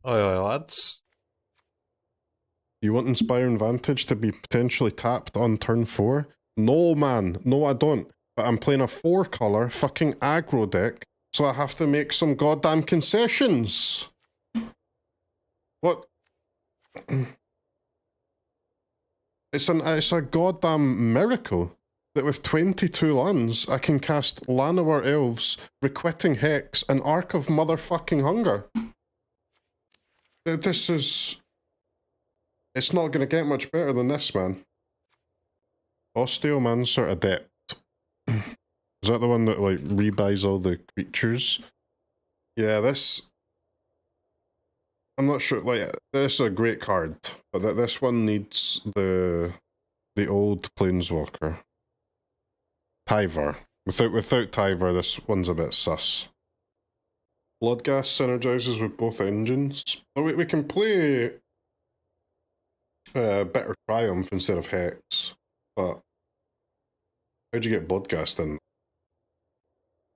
Aye, aye, lads. You want Inspiring Vantage to be potentially tapped on turn 4? No, man. No, I don't. But I'm playing a 4-colour fucking aggro deck, so I have to make some goddamn concessions. What? It's a goddamn miracle that with 22 lands, I can cast Llanowar Elves, Requiting Hex, and Ark of Motherfucking Hunger. This is... It's not going to get much better than this, man. Osteomancer Adept. Is that the one that, like, rebuys all the creatures? Yeah, this... I'm not sure, like, this is a great card, but this one needs the old Planeswalker. Tyvar. Without Tyvar, this one's a bit sus. Bloodghast synergizes with both engines. Oh, we can play Bitter Triumph instead of Hex, but how'd you get Bloodghast in? I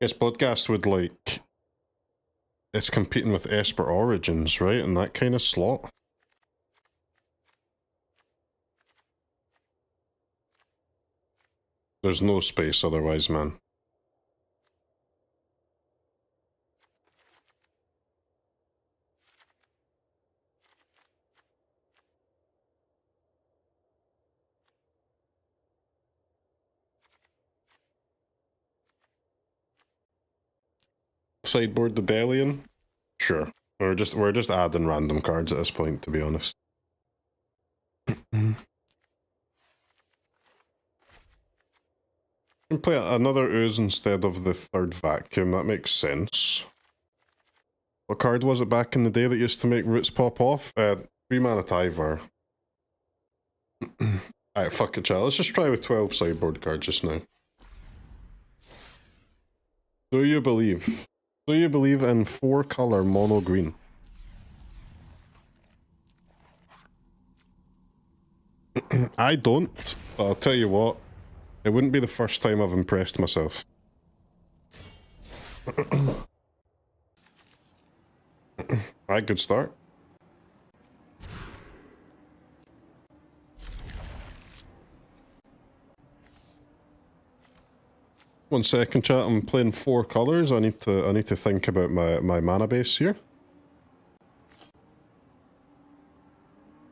guess Bloodghast would, like... It's competing with Esper Origins, right? In that kind of slot. There's no space otherwise, man. Sideboard the Dellian? Sure. We're just adding random cards at this point, to be honest. Can play another Ooze instead of the third Vacuum, that makes sense. What card was it back in the day that used to make roots pop off? 3 mana Tyvar. Alright, fuck it, chat. Let's just try with 12 sideboard cards just now. Do you believe? Do you believe in 4-colour mono green? I don't, but I'll tell you what, it wouldn't be the first time I've impressed myself. Alright, good start. One second, chat. I'm playing 4 colours. I need to think about my mana base here.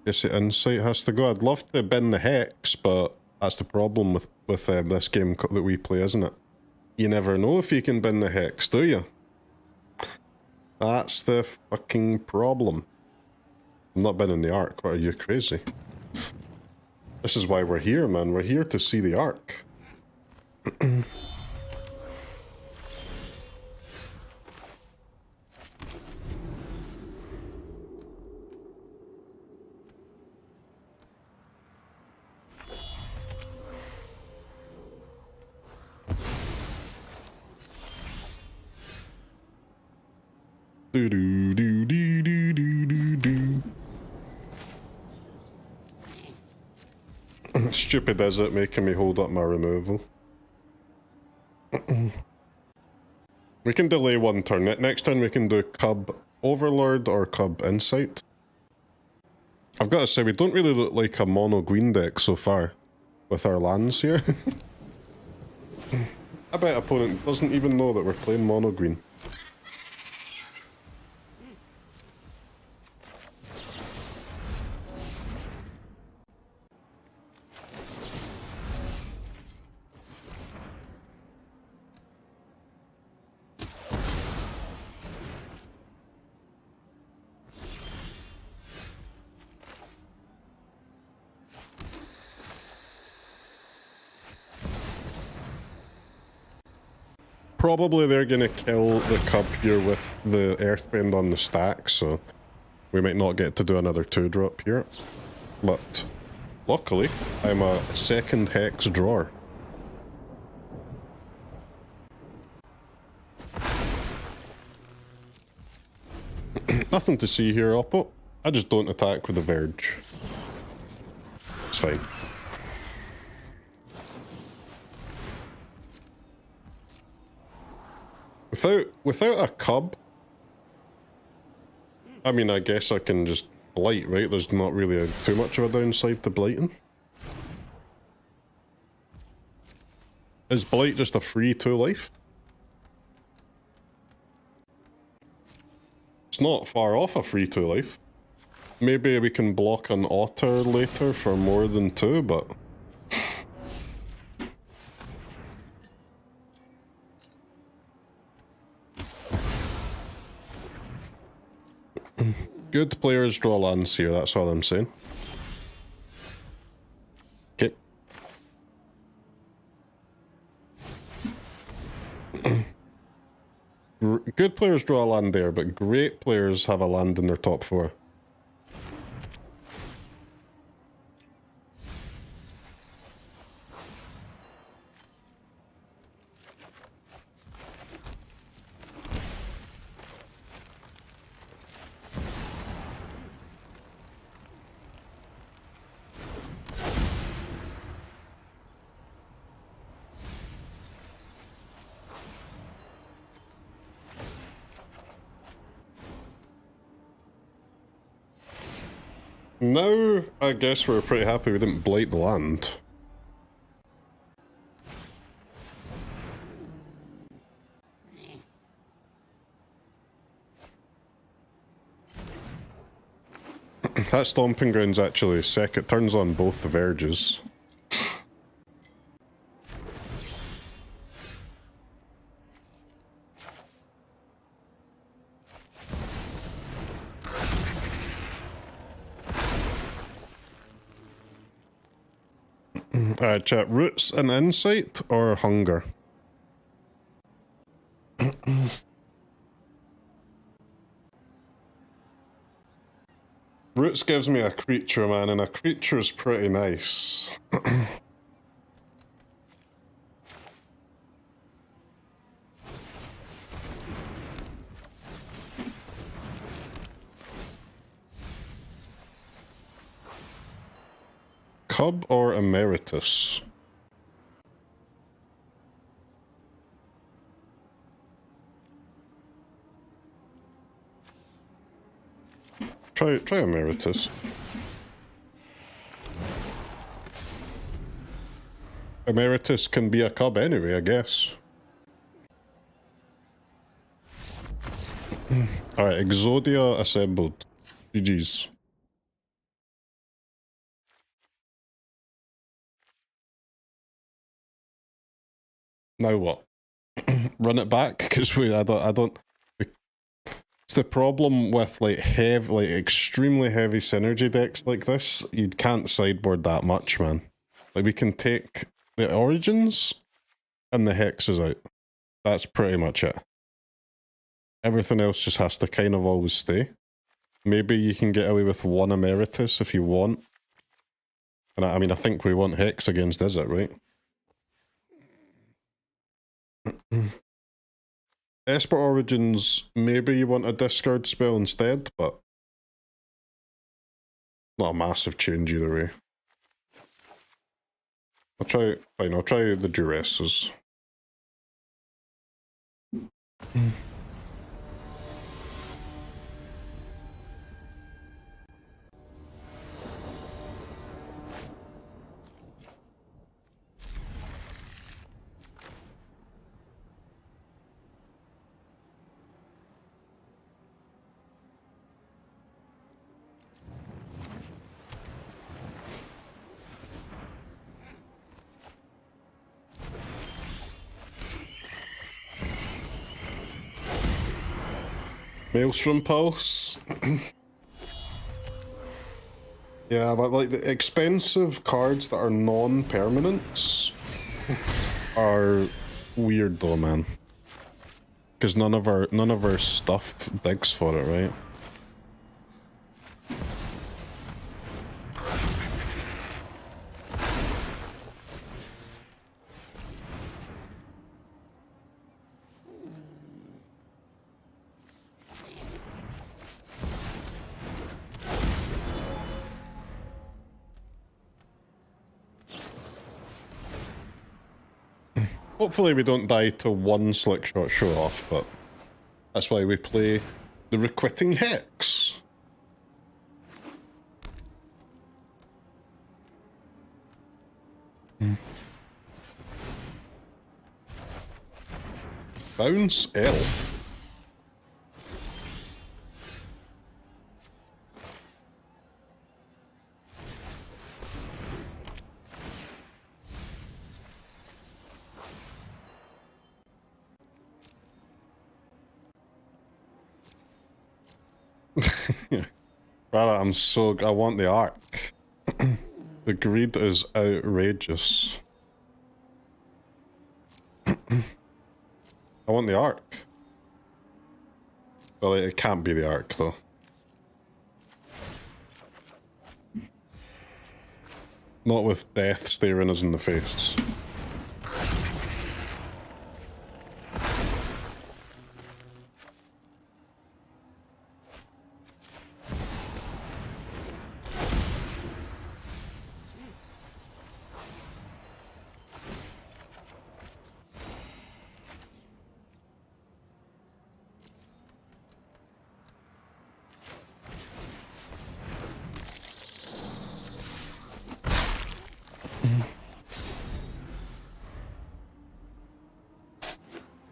Guess the insight has to go. I'd love to bin the Hex, but that's the problem with this game that we play, isn't it? You never know if you can bin the Hex, do you? That's the fucking problem. I'm not binning the Ark. What, are you crazy? This is why we're here, man. We're here to see the Ark. Do do do do do do do do. Stupid is it, making me hold up my removal. We can delay one turn. Next turn we can do Cub Overlord or Cub Insight. I've got to say, we don't really look like a mono green deck so far with our lands here. I bet opponent doesn't even know that we're playing mono green. Probably they're gonna kill the Cub here with the Earthbend on the stack, so we might not get to do another 2-drop here. But luckily, I'm a second Hex drawer. Nothing to see here, Oppo. I just don't attack with the Verge. It's fine. Without a Cub, I mean, I guess I can just blight, right? There's not really too much of a downside to blighting. Is blight just a free 2 life? It's not far off a free 2 life. Maybe we can block an otter later for more than 2, but... Good players draw lands here, that's all I'm saying. Okay. Good players draw a land there, but great players have a land in their top 4. Now, I guess we're pretty happy we didn't blight the land. That Stomping Ground's actually sick. It turns on both the verges. Chat, Roots and Insight or Hunger? Roots gives me a creature, man, and a creature's pretty nice. Cub or Emeritus? Try Emeritus. Emeritus can be a cub anyway, I guess. Alright, Exodia assembled. GG's. Now what? Run it back? Because I don't. It's the problem with like extremely heavy synergy decks like this. You can't sideboard that much, man. Like we can take the Origins and the Hexes out. That's pretty much it. Everything else just has to kind of always stay. Maybe you can get away with one Emeritus if you want. And I mean, I think we want Hex against Izzet, right? Esper Origins, maybe you want a discard spell instead, but not a massive change either way. I'll try the Duresses. Maelstrom Pulse. Yeah, but like the expensive cards that are non-permanents are weird though, man. Because none of our stuff digs for it, right? Hopefully we don't die to one Slickshot show off, but that's why we play The Requiting Hex. Bounce L. Brother, I want the Ark. The greed is outrageous. I want the Ark. Well, it can't be the Ark, though. Not with death staring us in the face.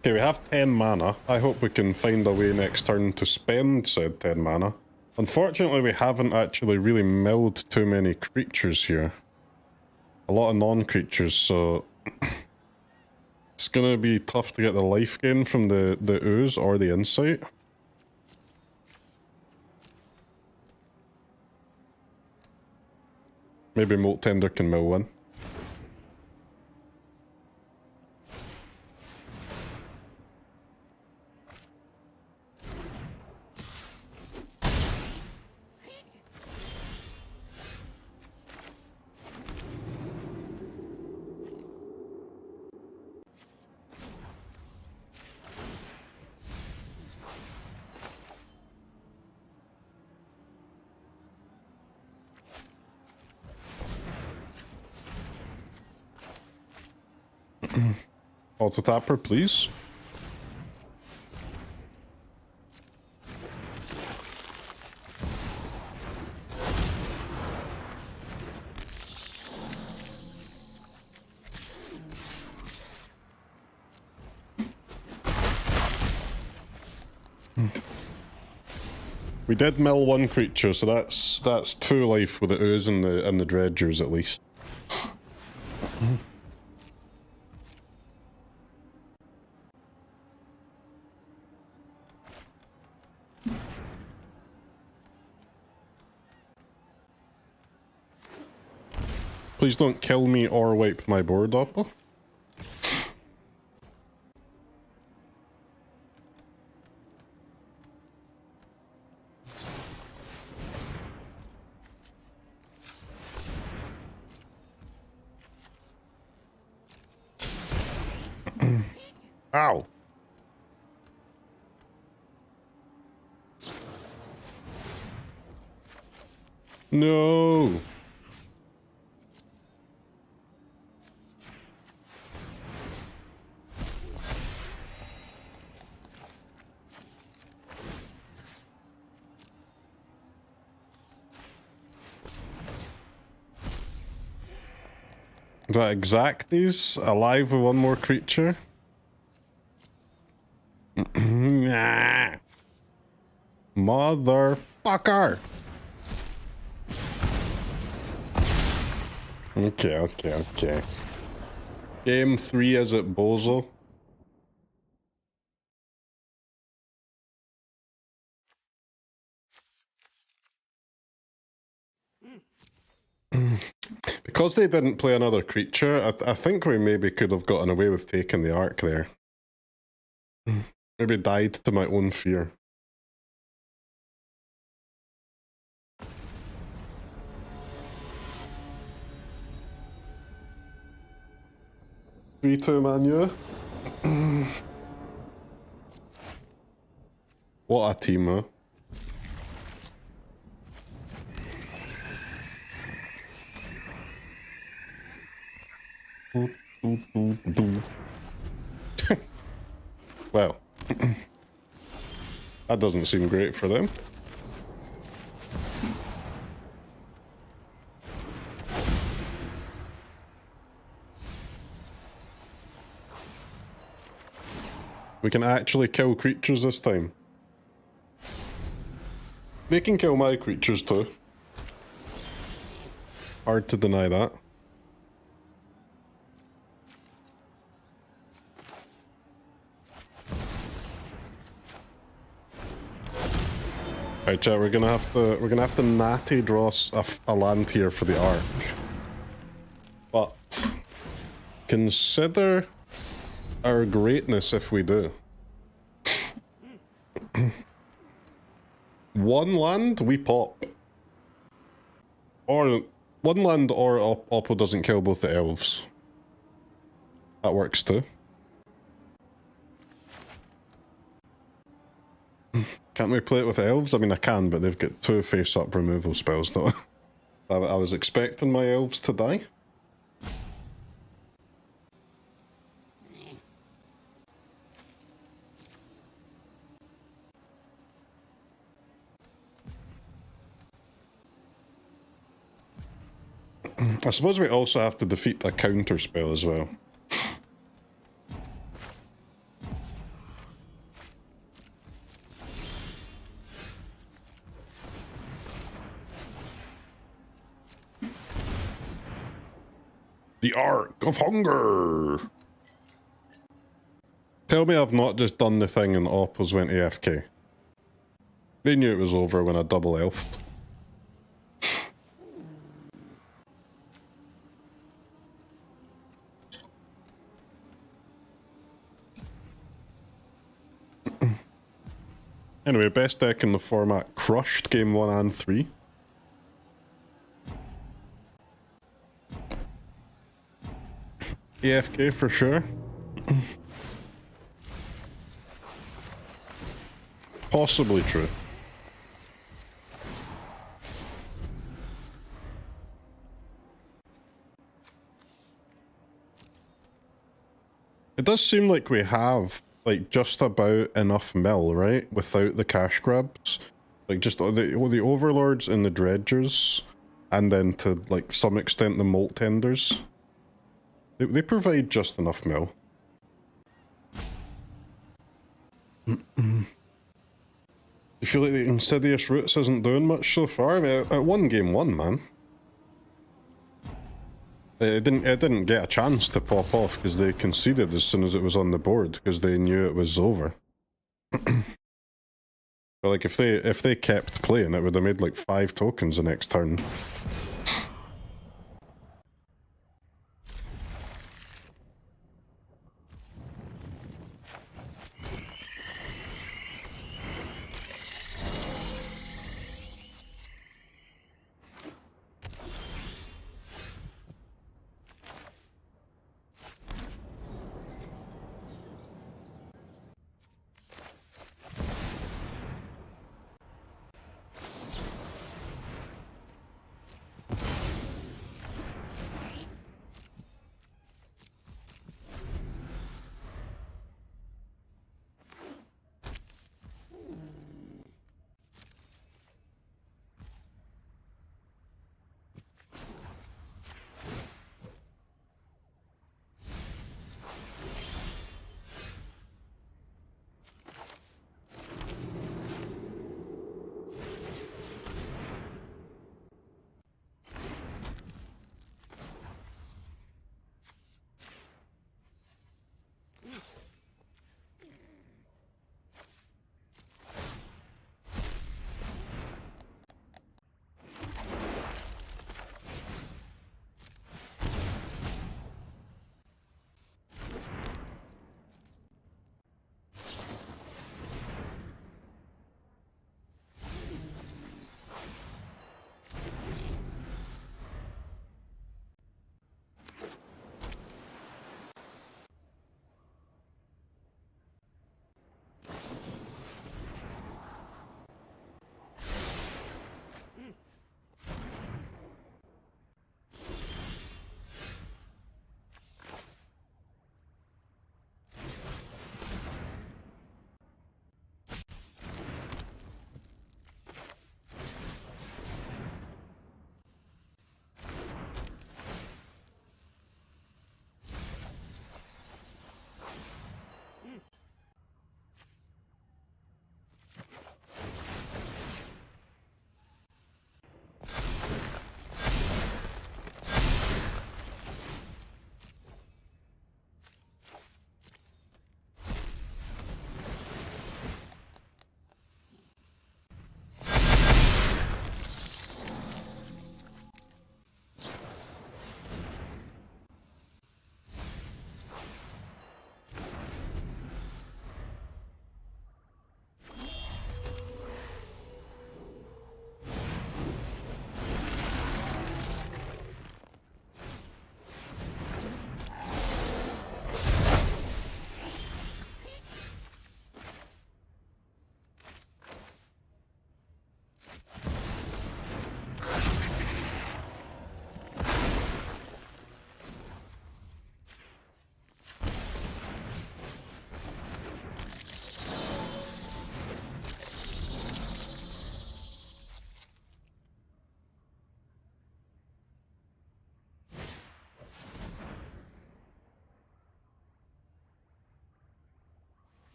Okay, we have 10 mana. I hope we can find a way next turn to spend said 10 mana. Unfortunately, we haven't actually really milled too many creatures here. A lot of non-creatures, so it's gonna be tough to get the life gain from the ooze or the insight. Maybe Molt Tender can mill one. Auto tapper, please. We did mill one creature, so that's 2 life with the ooze and the dredgers at least. Please don't kill me or wipe my board up. Ow. No. Do I exact these? Alive with one more creature? Nah. Motherfucker! Okay. Game 3 is at Bozo. Because they didn't play another creature, I think we maybe could have gotten away with taking the Ark there. Maybe died to my own fear. Three-two Manu. What a team, huh? Well. That doesn't seem great for them. We can actually kill creatures this time. They can kill my creatures too. Hard to deny that. Right, chat, we're gonna have to natty draw a land here for the Ark. But consider our greatness if we do. One land, we pop. Or one land or Oppo doesn't kill both the elves. That works too. Can't we play it with elves? I mean, I can, but they've got 2 face-up removal spells, though. I was expecting my elves to die. I suppose we also have to defeat a counter spell as well. The Ark of Hunger! Tell me I've not just done the thing and Oppos went AFK. They knew it was over when I double elfed. Anyway, best deck in the format crushed game 1 and 3. AFK for sure. Possibly true. It does seem like we have like just about enough mill, right? Without the cash grabs. Like just the overlords and the dredgers, and then to like some extent the Molt Tenders. They provide just enough mill. You feel like the Insidious Roots isn't doing much so far? I mean, it won game 1, man. It didn't get a chance to pop off because they conceded as soon as it was on the board because they knew it was over. But like if they kept playing, it would have made like 5 tokens the next turn.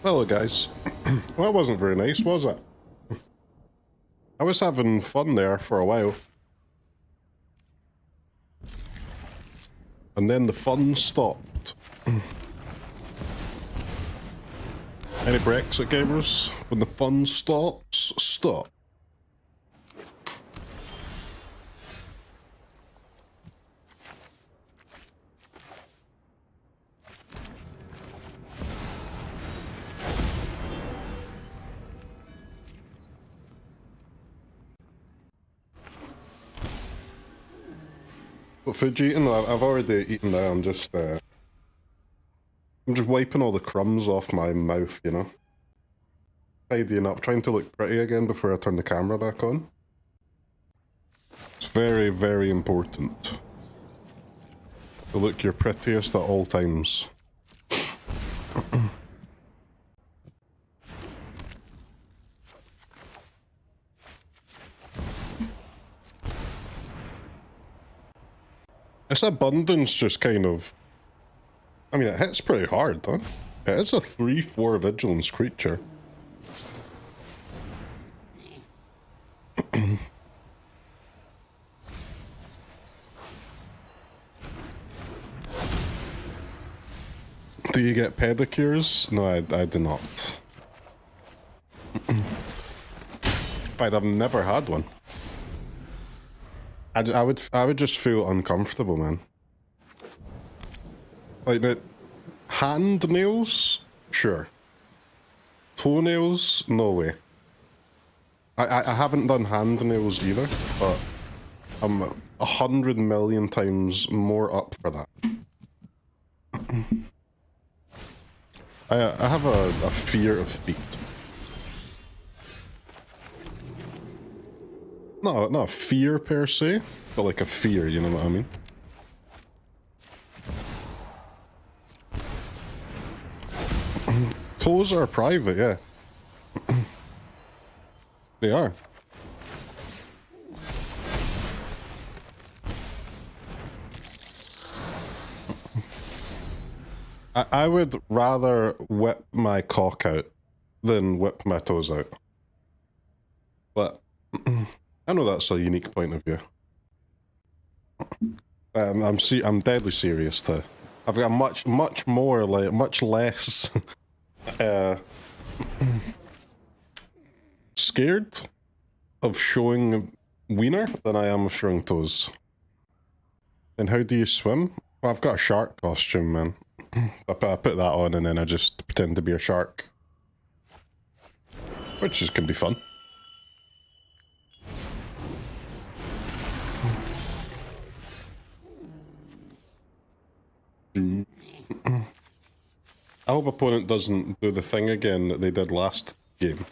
Hello guys. Well, that wasn't very nice, was it? I was having fun there for a while. And then the fun stopped. Any Brexit gamers? When the fun stops, stop. What food you eating? I've already eaten that. I'm just wiping all the crumbs off my mouth, you know. Tidying up, trying to look pretty again before I turn the camera back on. It's very, very important to look your prettiest at all times. This abundance just kind of... I mean, it hits pretty hard, huh? It is a 3/4 vigilance creature. Do you get pedicures? No, I do not. In fact, I've never had one. I would just feel uncomfortable, man. Like the hand nails, sure. Toenails, no way. I haven't done hand nails either, but I'm 100 million times more up for that. I have a fear of feet. No, not a fear per se, but like a fear, you know what I mean? Toes are private, yeah. They are. I would rather whip my cock out than whip my toes out. But I know that's a unique point of view. I'm deadly serious too. I've got much more, like, much less scared of showing wiener than I am of showing toes. And how do you swim? Well, I've got a shark costume, man. I put that on and then I just pretend to be a shark. Which can be fun. I hope opponent doesn't do the thing again that they did last game.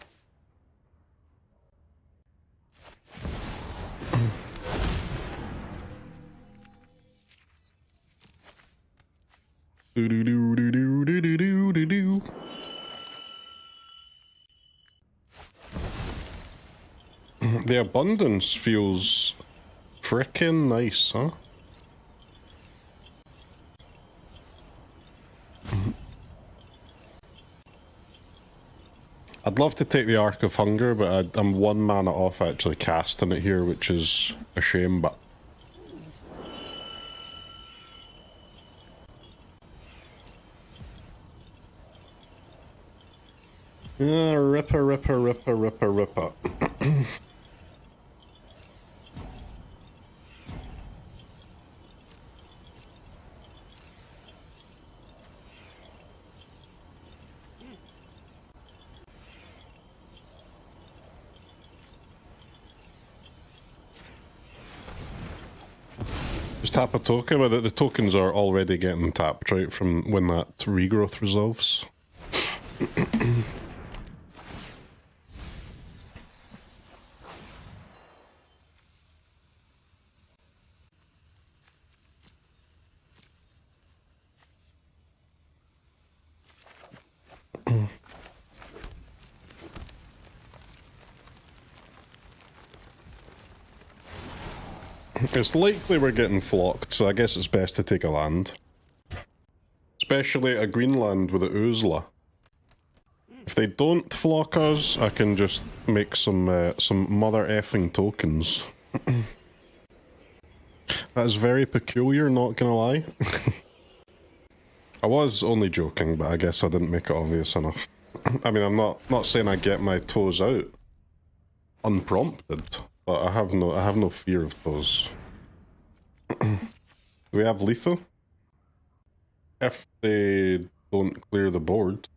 The abundance feels frickin' nice, huh? I'd love to take the Ark of Hunger, but I'm 1 mana off actually casting it here, which is a shame, but... Ripper. Just tap a token, but the tokens are already getting tapped, right, from when that regrowth resolves. It's likely we're getting flocked, so I guess it's best to take a land. Especially a green land with a Oozla. If they don't flock us, I can just make some mother effing tokens. That is very peculiar, not gonna lie. I was only joking, but I guess I didn't make it obvious enough. I mean, I'm not saying I get my toes out unprompted, but I have no fear of toes. Do we have lethal? If they don't clear the board.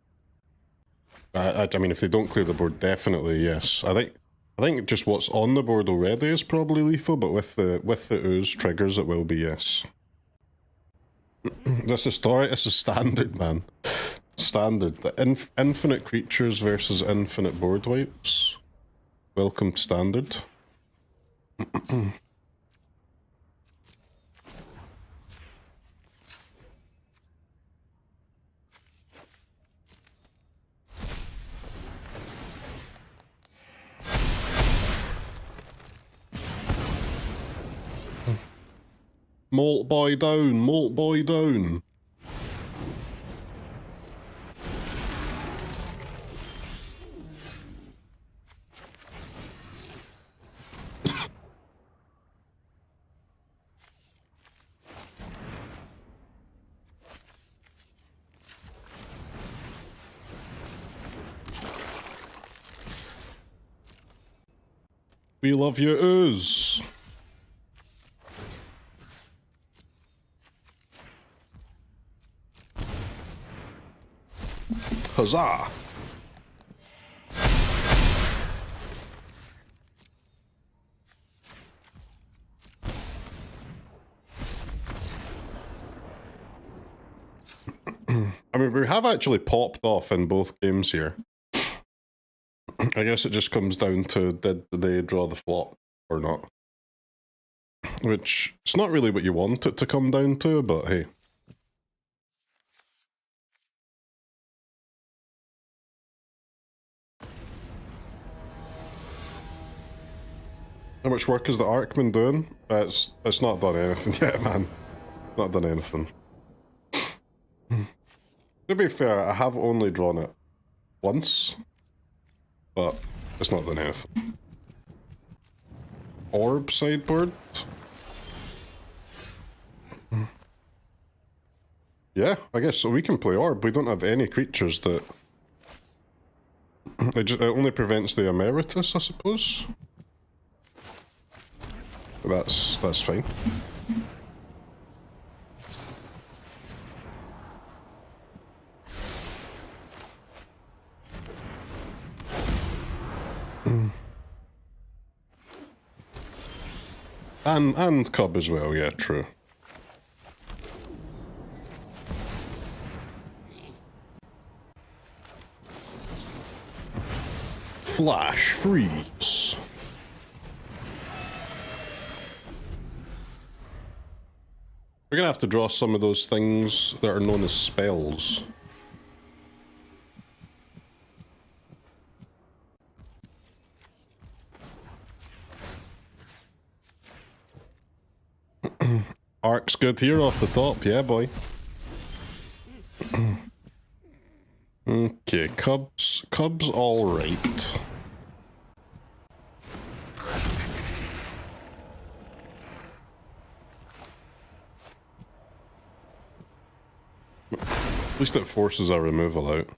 I mean, if they don't clear the board, definitely yes. I think just what's on the board already is probably lethal, but with the ooze triggers, it will be yes. This is standard, man. Standard. The infinite creatures versus infinite board wipes. Welcome to standard. Molt boy down, Molt boy down. We love you, ooze. Huzzah! I mean, we have actually popped off in both games here. I guess it just comes down to did they draw the flop or not. Which, it's not really what you want it to come down to, but hey. How much work has the Ark been doing? It's not done anything yet, man. Not done anything. To be fair, I have only drawn it once, but it's not done anything. Orb sideboard? Yeah, I guess so. We can play Orb. We don't have any creatures that... It only prevents the Emeritus, I suppose. That's fine. And Cub as well, yeah, true. Flash freeze. We're gonna have to draw some of those things that are known as spells. Ark's good here off the top, yeah boy. Okay, Cub's alright. At least it forces our removal out.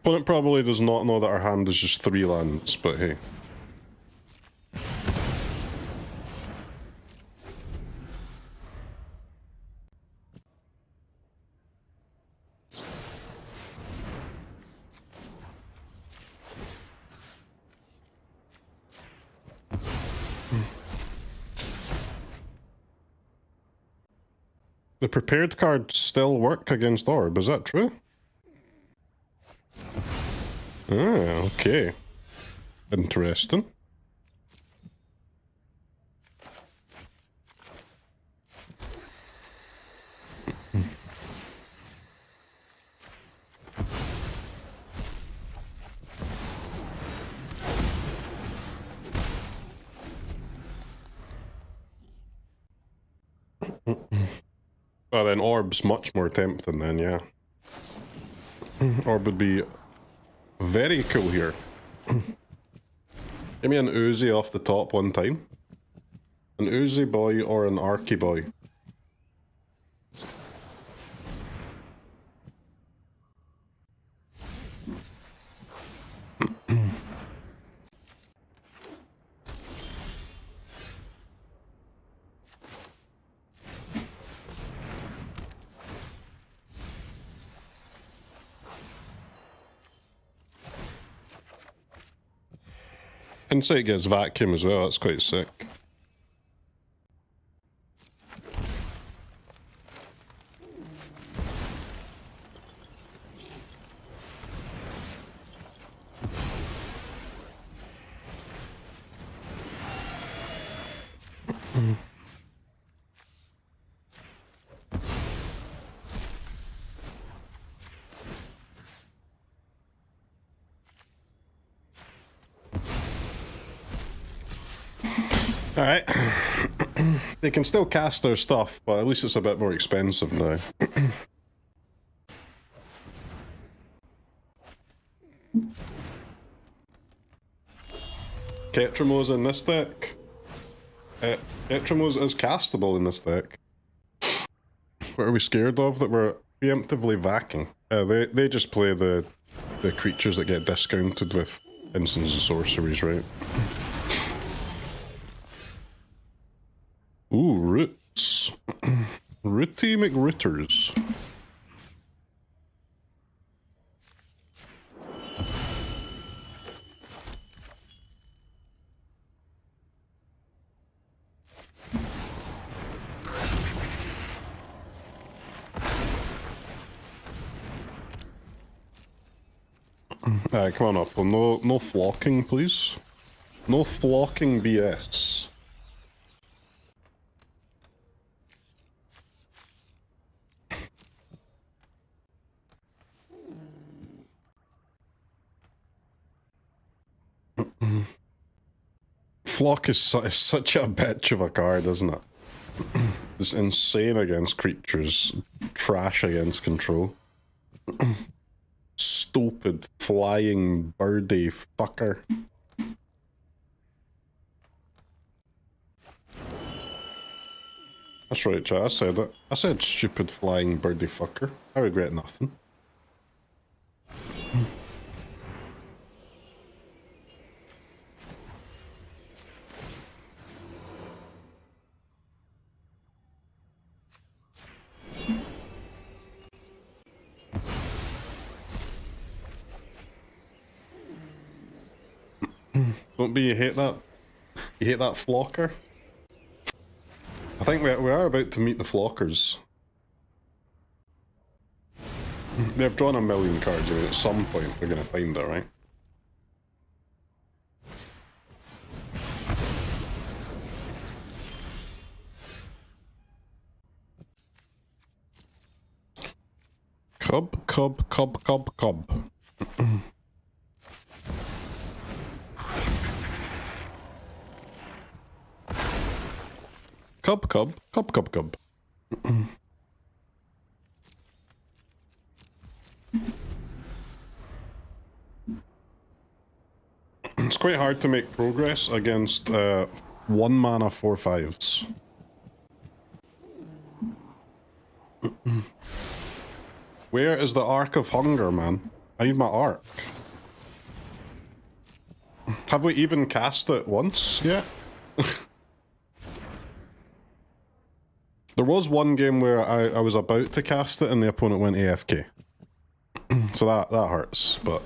Opponent probably does not know that our hand is just 3 lands, but hey. The prepared cards still work against Orb, is that true? Ah, okay. Interesting. Well, then Orb's much more tempting then, yeah. Orb would be very cool here. Give me an Oozy off the top one time. An Oozy boy or an Arky boy. Insight gets vacuum as well, that's quite sick. Alright. They can still cast their stuff, but at least it's a bit more expensive now. Ketramos in this deck. Ketramos is castable in this deck. What are we scared of that we're preemptively vacking? They just play the creatures that get discounted with instants and sorceries, right? Ooh, roots. Rooty McRooters. Come on up. Well, no flocking, please. No flocking BS. Flock is such a bitch of a card, isn't it? It's insane against creatures, trash against control. Stupid flying birdie fucker. That's right, chat. I said it. I said stupid flying birdie fucker. I regret nothing. Don't be, you hate that flocker? I think we are about to meet the flockers. They've drawn a million cards, I mean, at some point they're going to find it, right? Cub, cub, cub, cub, cub. Cub, cub, cub, cub, cub. It's quite hard to make progress against 1 mana 4/5s. Where is the Ark of Hunger, man? I need my Ark. Have we even cast it once yet? There was one game where I was about to cast it and the opponent went AFK. So that hurts, but...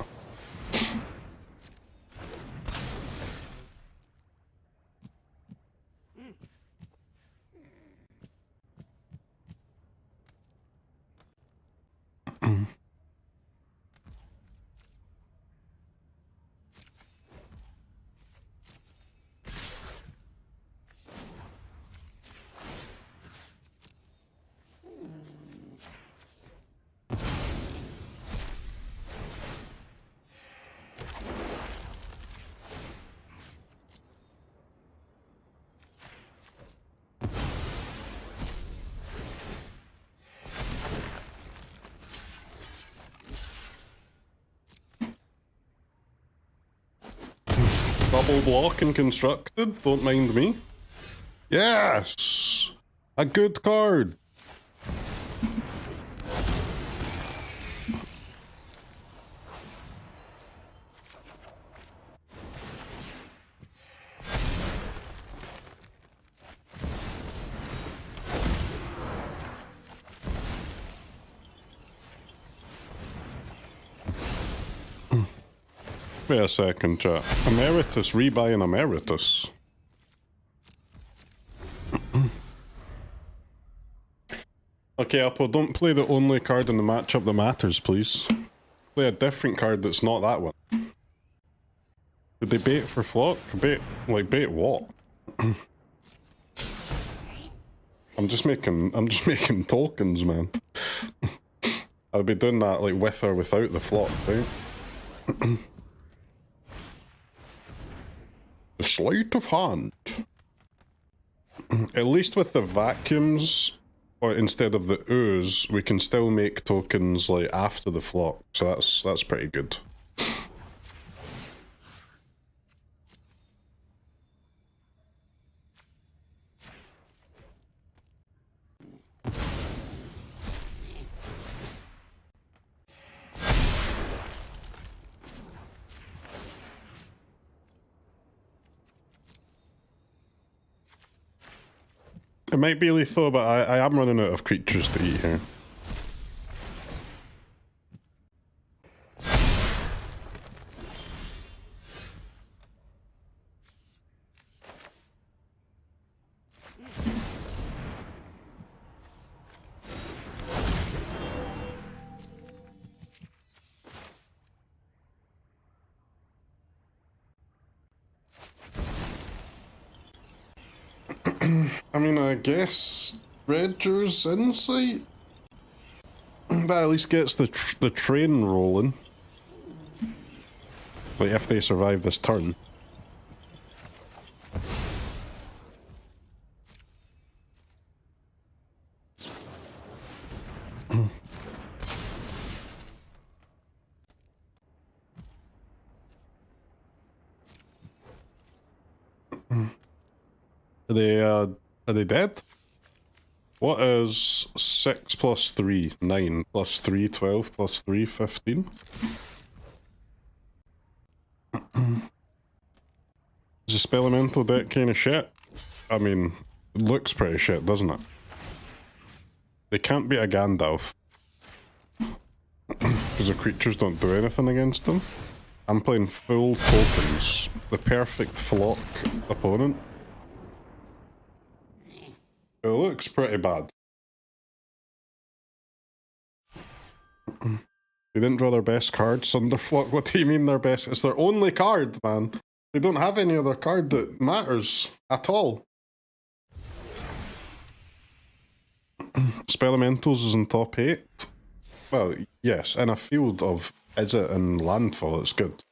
Double block and constructed, don't mind me. Yes! A good card! Wait a second, chat. Emeritus, rebuy an Emeritus. Okay, Apple, don't play the only card in the matchup that matters, please. Play a different card that's not that one. Did they bait for flock? Bait what? I'm just making tokens, man. I'll be doing that like with or without the flock, right? The sleight of hand. At least with the vacuums, or instead of the ooze, we can still make tokens like after the flock, so that's pretty good. It might be lethal, but I am running out of creatures to eat here. I mean, I guess Dredger's Insight, but at least gets the train rolling. Like, if they survive this turn. Are they dead? What is 6 plus 3? 9 plus 3, 12 plus 3, 15? Is the spell elemental deck kind of shit? I mean, it looks pretty shit, doesn't it? They can't beat a Gandalf. Because the creatures don't do anything against them. I'm playing full tokens. The perfect flock opponent. It looks pretty bad. They didn't draw their best card, Sunderflock. What do you mean their best? It's their only card, man. They don't have any other card that matters at all. Spelementals is in top 8. Well, yes, in a field of Izzet and Landfall, it's good.